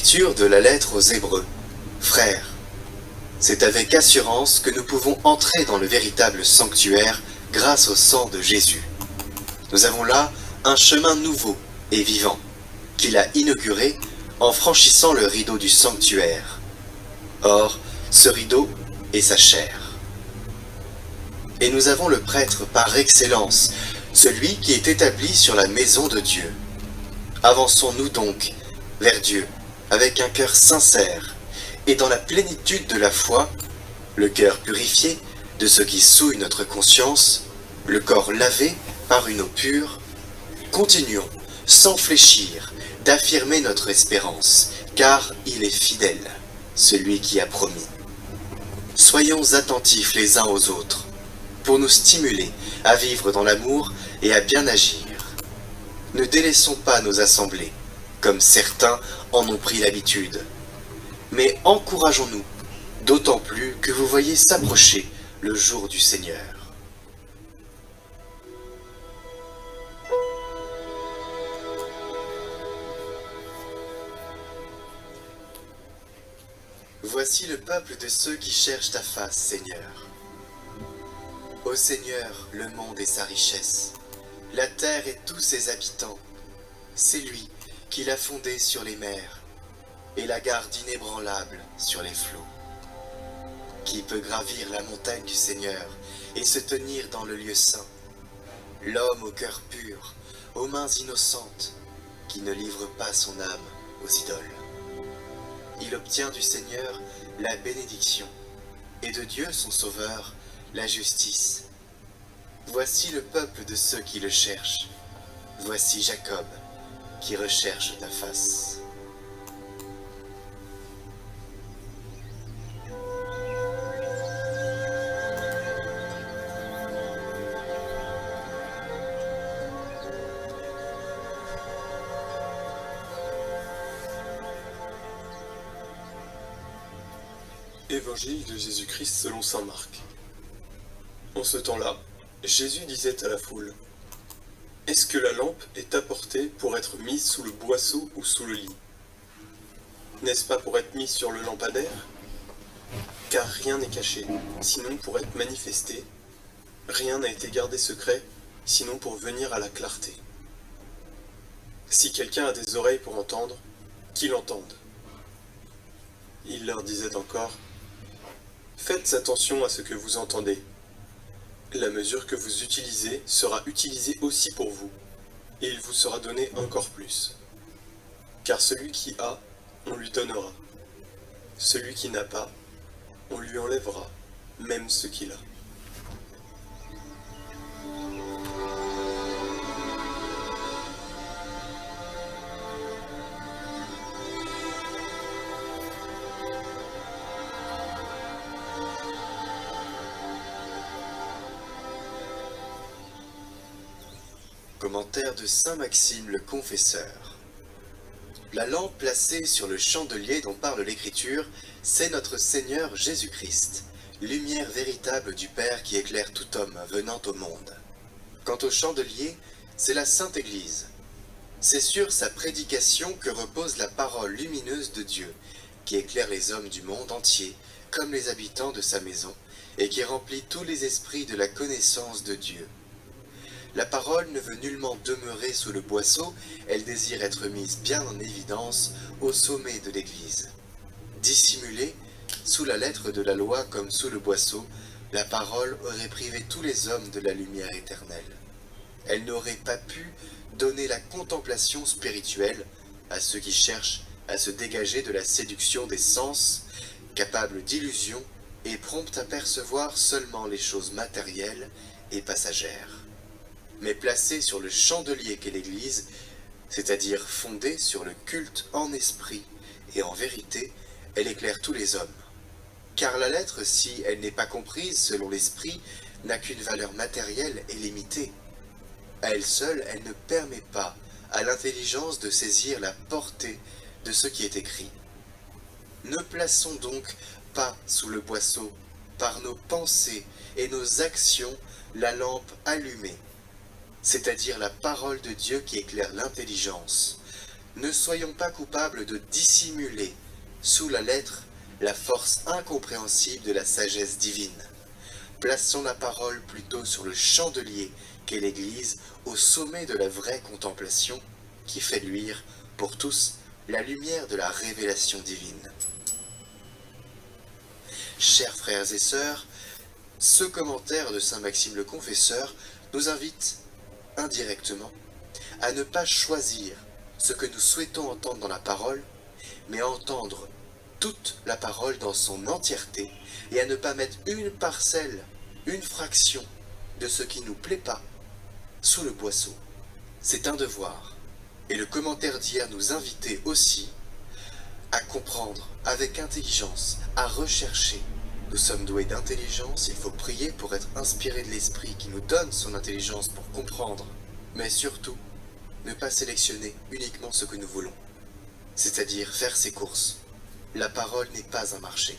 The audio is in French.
Lecture de la lettre aux Hébreux. Frères, c'est avec assurance que nous pouvons entrer dans le véritable sanctuaire grâce au sang de Jésus. Nous avons là un chemin nouveau et vivant, qu'il a inauguré en franchissant le rideau du sanctuaire. Or, ce rideau est sa chair. Et nous avons le prêtre par excellence, celui qui est établi sur la maison de Dieu. Avançons-nous donc vers Dieu avec un cœur sincère et dans la plénitude de la foi, le cœur purifié de ce qui souille notre conscience, le corps lavé par une eau pure. Continuons, sans fléchir, d'affirmer notre espérance, car il est fidèle, celui qui a promis. Soyons attentifs les uns aux autres, pour nous stimuler à vivre dans l'amour et à bien agir. Ne délaissons pas nos assemblées, comme certains en ont pris l'habitude, mais encourageons-nous, d'autant plus que vous voyez s'approcher le jour du Seigneur. Voici le peuple de ceux qui cherchent ta face, Seigneur. Ô Seigneur, le monde et sa richesse, la terre et tous ses habitants, c'est lui qui l'a fondée sur les mers et la garde inébranlable sur les flots. Qui peut gravir la montagne du Seigneur et se tenir dans le lieu saint? L'homme au cœur pur, aux mains innocentes, qui ne livre pas son âme aux idoles. Il obtient du Seigneur la bénédiction, et de Dieu son Sauveur la justice. Voici le peuple de ceux qui le cherchent. Voici Jacob, qui recherche ta face. Évangile de Jésus-Christ selon saint Marc. En ce temps-là, Jésus disait à la foule: « Est-ce que la lampe est apportée pour être mise sous le boisseau ou sous le lit? N'est-ce pas pour être mise sur le lampadaire? Car rien n'est caché, sinon pour être manifesté. Rien n'a été gardé secret, sinon pour venir à la clarté. Si quelqu'un a des oreilles pour entendre, qu'il entende. » Il leur disait encore: « Faites attention à ce que vous entendez. La mesure que vous utilisez sera utilisée aussi pour vous, et il vous sera donné encore plus. Car celui qui a, on lui donnera. Celui qui n'a pas, on lui enlèvera, même ce qu'il a. » Commentaire de saint Maxime le Confesseur. La lampe placée sur le chandelier dont parle l'Écriture, c'est notre Seigneur Jésus-Christ, lumière véritable du Père qui éclaire tout homme venant au monde. Quant au chandelier, c'est la Sainte Église. C'est sur sa prédication que repose la parole lumineuse de Dieu, qui éclaire les hommes du monde entier, comme les habitants de sa maison, et qui remplit tous les esprits de la connaissance de Dieu. La parole ne veut nullement demeurer sous le boisseau, elle désire être mise bien en évidence au sommet de l'Église. Dissimulée, sous la lettre de la loi comme sous le boisseau, la parole aurait privé tous les hommes de la lumière éternelle. Elle n'aurait pas pu donner la contemplation spirituelle à ceux qui cherchent à se dégager de la séduction des sens, capables d'illusion et promptes à percevoir seulement les choses matérielles et passagères. Mais placée sur le chandelier qu'est l'Église, c'est-à-dire fondée sur le culte en esprit et en vérité, elle éclaire tous les hommes. Car la lettre, si elle n'est pas comprise selon l'esprit, n'a qu'une valeur matérielle et limitée. À elle seule, elle ne permet pas à l'intelligence de saisir la portée de ce qui est écrit. Ne plaçons donc pas sous le boisseau, par nos pensées et nos actions, la lampe allumée, c'est-à-dire la parole de Dieu qui éclaire l'intelligence, Ne soyons pas coupables de dissimuler sous la lettre la force incompréhensible de la sagesse divine. Plaçons la parole plutôt sur le chandelier qu'est l'Église, au sommet de la vraie contemplation, qui fait luire pour tous la lumière de la révélation divine. Chers frères et sœurs, ce commentaire de saint Maxime le Confesseur nous invite indirectement à ne pas choisir ce que nous souhaitons entendre dans la parole, mais à entendre toute la parole dans son entièreté et à ne pas mettre une parcelle, une fraction de ce qui ne nous plaît pas sous le boisseau. C'est un devoir. Et le commentaire d'hier nous invitait aussi à comprendre avec intelligence, à rechercher. Nous sommes doués d'intelligence, il faut prier pour être inspiré de l'Esprit qui nous donne son intelligence pour comprendre, mais surtout, ne pas sélectionner uniquement ce que nous voulons, c'est-à-dire faire ses courses. La parole n'est pas un marché.